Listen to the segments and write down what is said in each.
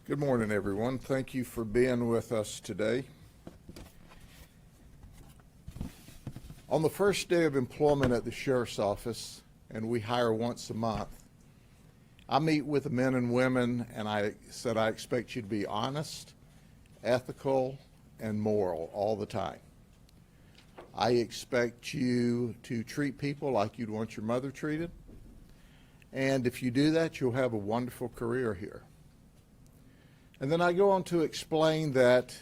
Good morning, everyone. Thank you for being with us today. On the first day of employment at the Sheriff's Office, and we hire once a month, I meet with the men and women, and I said I expect you to be honest, ethical, and moral all the time. I expect you to treat people like you'd want your mother treated, and if you do that, you'll have a wonderful career here. And then I go on to explain that,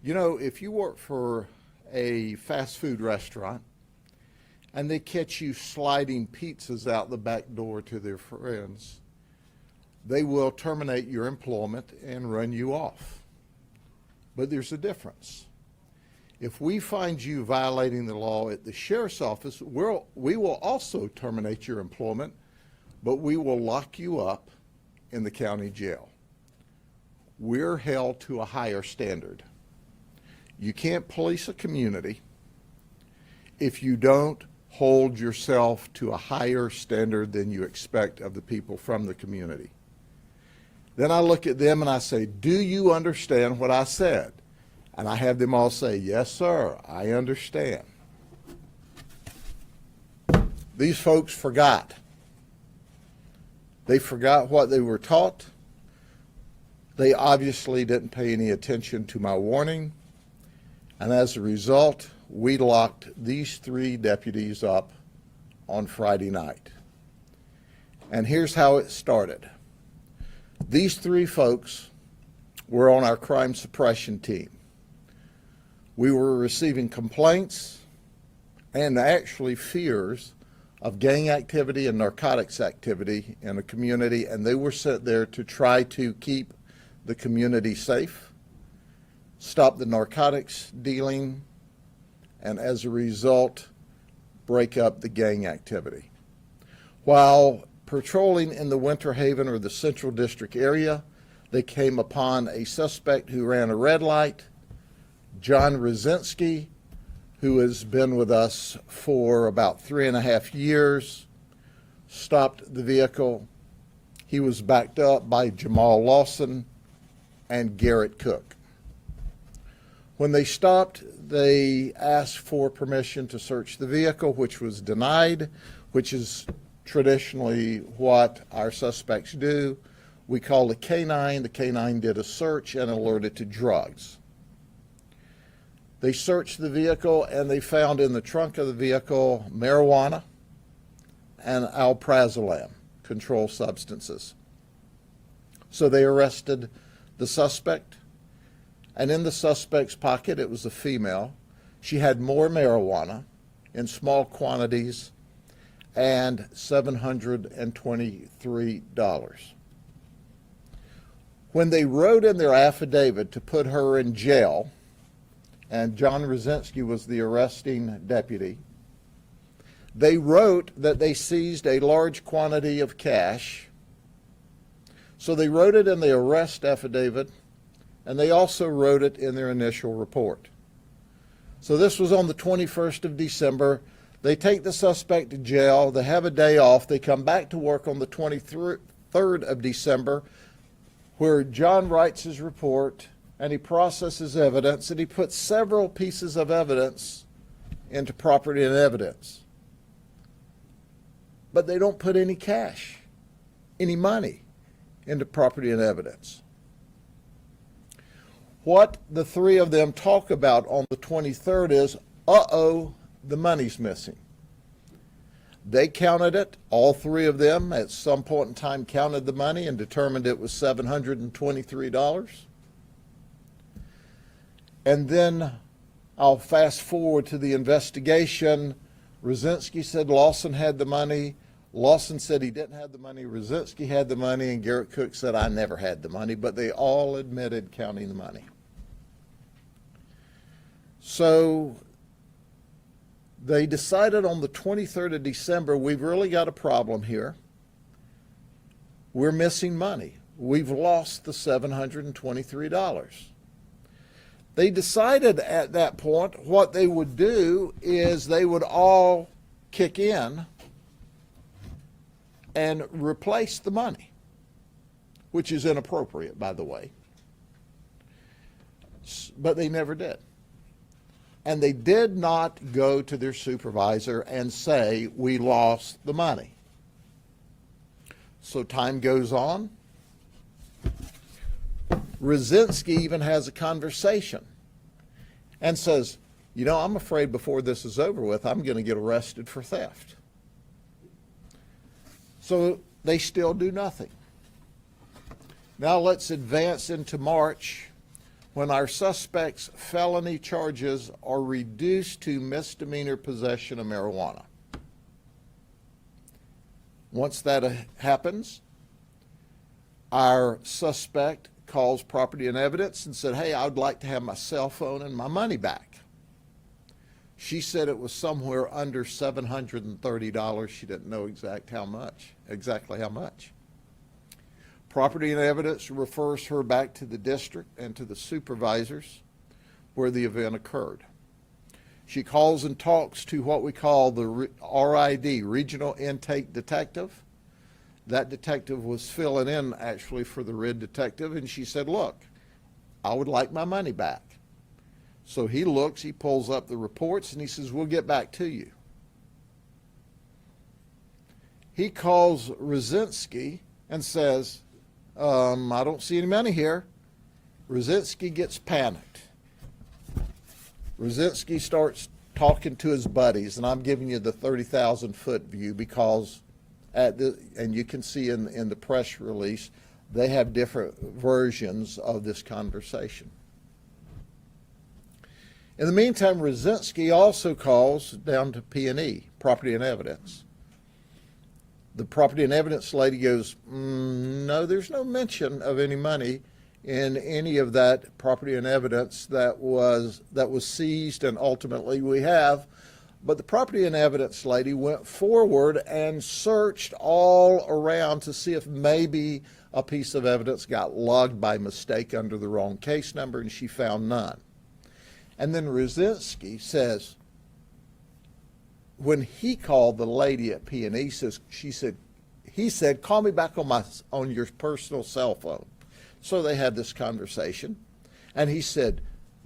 if you work for a fast food restaurant and they catch you sliding pizzas out the back door to their friends, they will terminate your employment and run you off. But there's a difference. If we find you violating the law at the Sheriff's Office, we will also terminate your employment, but we will lock you up in the county jail. We're held to a higher standard. You can't police a community if you don't hold yourself to a higher standard than you expect of the people from the community. Then I look at them and I say, do you understand what I said? And I have them all say, yes, sir, I understand. These folks forgot. They forgot what they were taught. They obviously didn't pay any attention to my warning, and as a result, we locked these three deputies up on Friday night. And here's how it started. These three folks were on our crime suppression team. We were receiving complaints and actually fears of gang activity and narcotics activity in a community, and they were sent there to try to keep the community safe, stop the narcotics dealing, and as a result, break up the gang activity. While patrolling in the Winter Haven or the Central District area, they came upon a suspect who ran a red light, John Rosinski, who has been with us for about 3.5 years, stopped the vehicle. He was backed up by Jamal Lawson and Garrett Cook. When they stopped, they asked for permission to search the vehicle, which was denied, which is traditionally what our suspects do. We called a canine. The canine did a search and alerted to drugs. They searched the vehicle and they found in the trunk of the vehicle marijuana and alprazolam, controlled substances. So they arrested the suspect, and in the suspect's pocket, it was a female. She had more marijuana in small quantities and $723. When they wrote in their affidavit to put her in jail, and John Rosinski was the arresting deputy, they wrote that they seized a large quantity of cash. So they wrote it in the arrest affidavit, and they also wrote it in their initial report. So this was on the 21st of December. They take the suspect to jail. They have a day off. They come back to work on the 23rd of December, where John writes his report, and he processes evidence, and he puts several pieces of evidence into property and evidence. But they don't put any cash, any money, into property and evidence. What the three of them talk about on the 23rd is, uh-oh, the money's missing. They counted it, all three of them at some point in time counted the money and determined it was $723. And then I'll fast forward to the investigation. Rosinski said Lawson had the money. Lawson said he didn't have the money. Rosinski had the money, and Garrett Cook said, I never had the money, but they all admitted counting the money. So they decided on the 23rd of December, we've really got a problem here. We're missing money. We've lost the $723. They decided at that point what they would do is they would all kick in and replace the money. which is inappropriate, by the way. But they never did. And they did not go to their supervisor and say, we lost the money. So time goes on. Rosinski even has a conversation and says, you know, I'm afraid before this is over with, I'm going to get arrested for theft. So they still do nothing. Now let's advance into March, when our suspect's felony charges are reduced to misdemeanor possession of marijuana. Once that happens, our suspect calls Property and Evidence and said, hey, I would like to have my cell phone and my money back. She said it was somewhere under $730. She didn't know exactly how much. Property and Evidence refers her back to the district and to the supervisors where the event occurred. She calls and talks to what we call the RID, Regional Intake Detective. That detective was filling in actually for the RID detective, and she said, look, I would like my money back. So he looks, he pulls up the reports, and he says, we'll get back to you. He calls Rosinski and says, I don't see any money here. Rosinski gets panicked. Rosinski starts talking to his buddies, and I'm giving you the 30,000-foot view because, and you can see in the press release, they have different versions of this conversation. In the meantime, Rosinski also calls down to P&E, Property and Evidence. The Property and Evidence lady goes, no, there's no mention of any money in any of that property and evidence that was seized and ultimately we have. But the Property and Evidence lady went forward and searched all around to see if maybe a piece of evidence got logged by mistake under the wrong case number, and she found none. And then Rosinski says, when he called the lady at P&E, he said, call me back on your personal cell phone. So they had this conversation, and he said,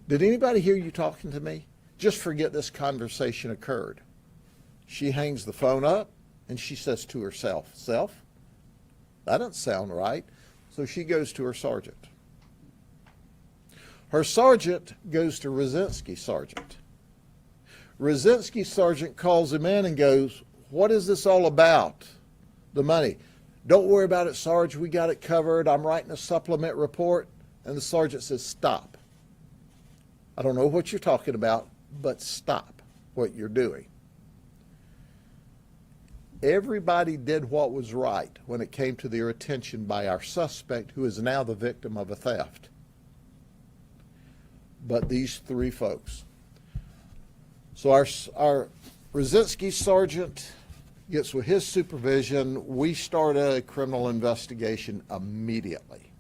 did anybody hear you talking to me? Just forget this conversation occurred. She hangs the phone up, and she says to herself, that doesn't sound right. So she goes to her sergeant. Her sergeant goes to Rosinski's sergeant. Rosinski's sergeant calls him in and goes, what is this all about, the money? Don't worry about it, Sarge. We got it covered. I'm writing a supplement report. And the sergeant says, stop. I don't know what you're talking about, but stop what you're doing. Everybody did what was right when it came to their attention by our suspect, who is now the victim of a theft. But these three folks. So our Rosinski sergeant gets with his supervision. We start a criminal investigation immediately.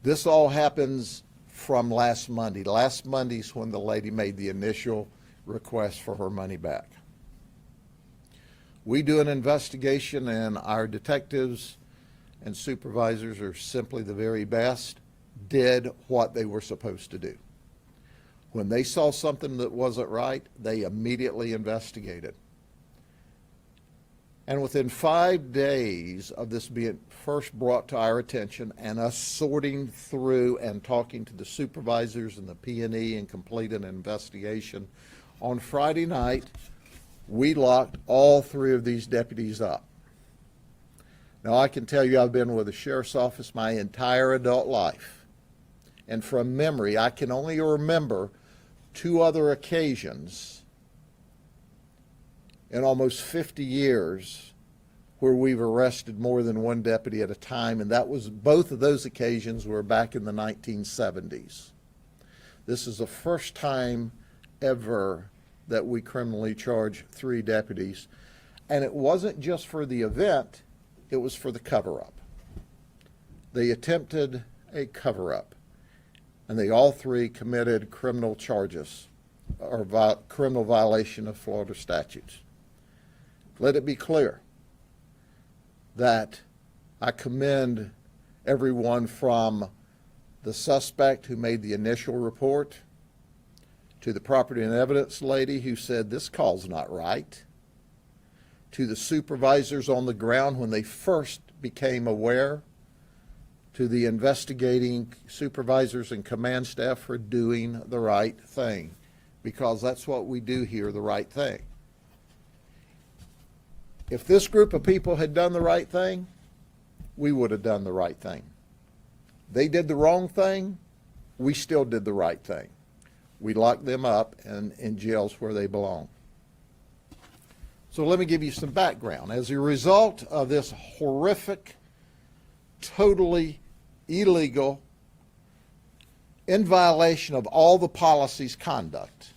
This all happens from last Monday. Last Monday's when the lady made the initial request for her money back. We do an investigation, and our detectives and supervisors are simply the very best, did what they were supposed to do. When they saw something that wasn't right, they immediately investigated. And within 5 days of this being first brought to our attention and us sorting through and talking to the supervisors and the P&E and completing an investigation, on Friday night, we locked all three of these deputies up. Now, I can tell you I've been with the sheriff's office my entire adult life. And from memory, I can only remember 2 other occasions in almost 50 years where we've arrested more than one deputy at a time, and both of those occasions were back in the 1970s. This is the first time ever that we criminally charged 3 deputies, and it wasn't just for the event, it was for the cover-up. They attempted a cover-up, and they all 3 committed criminal charges or criminal violation of Florida statutes. Let it be clear that I commend everyone from the suspect who made the initial report to the property and evidence lady who said this call's not right, to the supervisors on the ground when they first became aware, to the investigating supervisors and command staff for doing the right thing, because that's what we do here, the right thing. If this group of people had done the right thing, we would have done the right thing. They did the wrong thing, we still did the right thing. We locked them up in jails where they belong. So let me give you some background. As a result of this horrific, totally illegal, in violation of all the policies, conduct,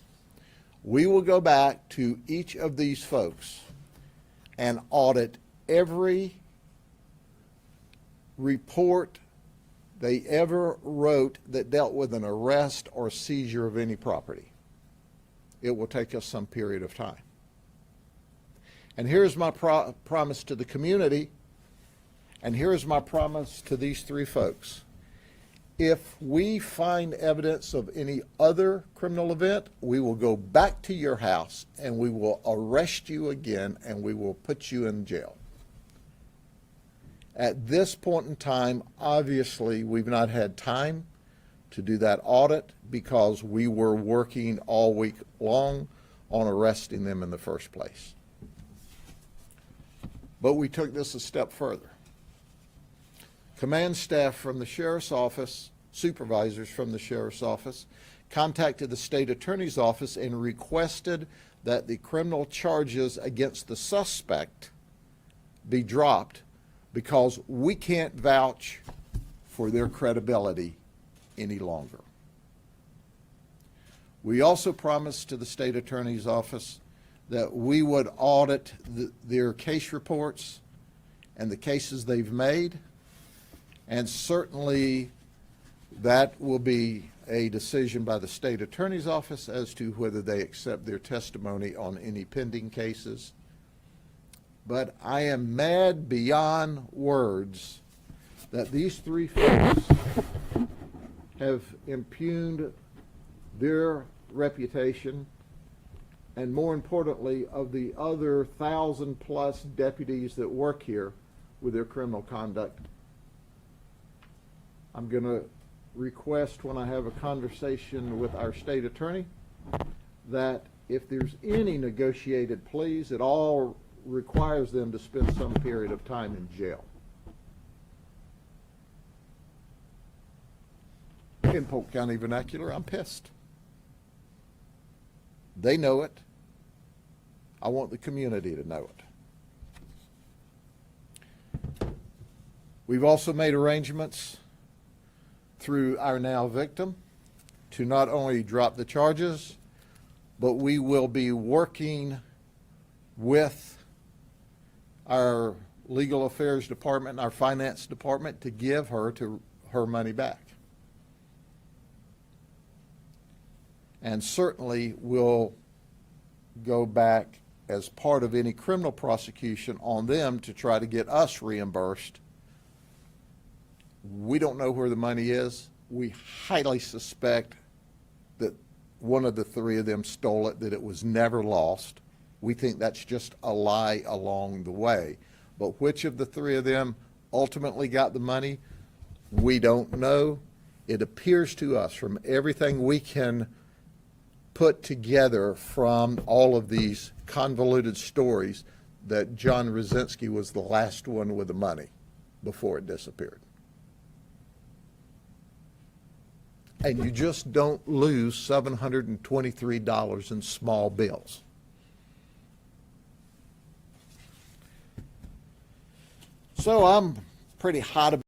we will go back to each of these folks and audit every report they ever wrote that dealt with an arrest or seizure of any property. It will take us some period of time. And here's my promise to the community, and here's my promise to these three folks. If we find evidence of any other criminal event, we will go back to your house and we will arrest you again and we will put you in jail. At this point in time, obviously, we've not had time to do that audit because we were working all week long on arresting them in the first place. But we took this a step further. Command staff from the sheriff's office, supervisors from the sheriff's office, contacted the state attorney's office and requested that the criminal charges against the suspect be dropped because we can't vouch for their credibility any longer. We also promised to the state attorney's office that we would audit their case reports and the cases they've made, and certainly that will be a decision by the state attorney's office as to whether they accept their testimony on any pending cases. But I am mad beyond words that these three folks have impugned their reputation, and more importantly, of the other 1,000+ deputies that work here with their criminal conduct. I'm going to request, when I have a conversation with our state attorney, that if there's any negotiated pleas, it all requires them to spend some period of time in jail. In Polk County vernacular, I'm pissed. They know it. I want the community to know it. We've also made arrangements through our now victim to not only drop the charges, but we will be working with our legal affairs department and our finance department to give her money back. And certainly we'll go back as part of any criminal prosecution on them to try to get us reimbursed. We don't know where the money is. We highly suspect that one of the three of them stole it, that it was never lost. We think that's just a lie along the way. But which of the three of them ultimately got the money, we don't know. It appears to us from everything we can put together from all of these convoluted stories that John Rosinski was the last one with the money before it disappeared. And you just don't lose $723 in small bills. So I'm pretty hot about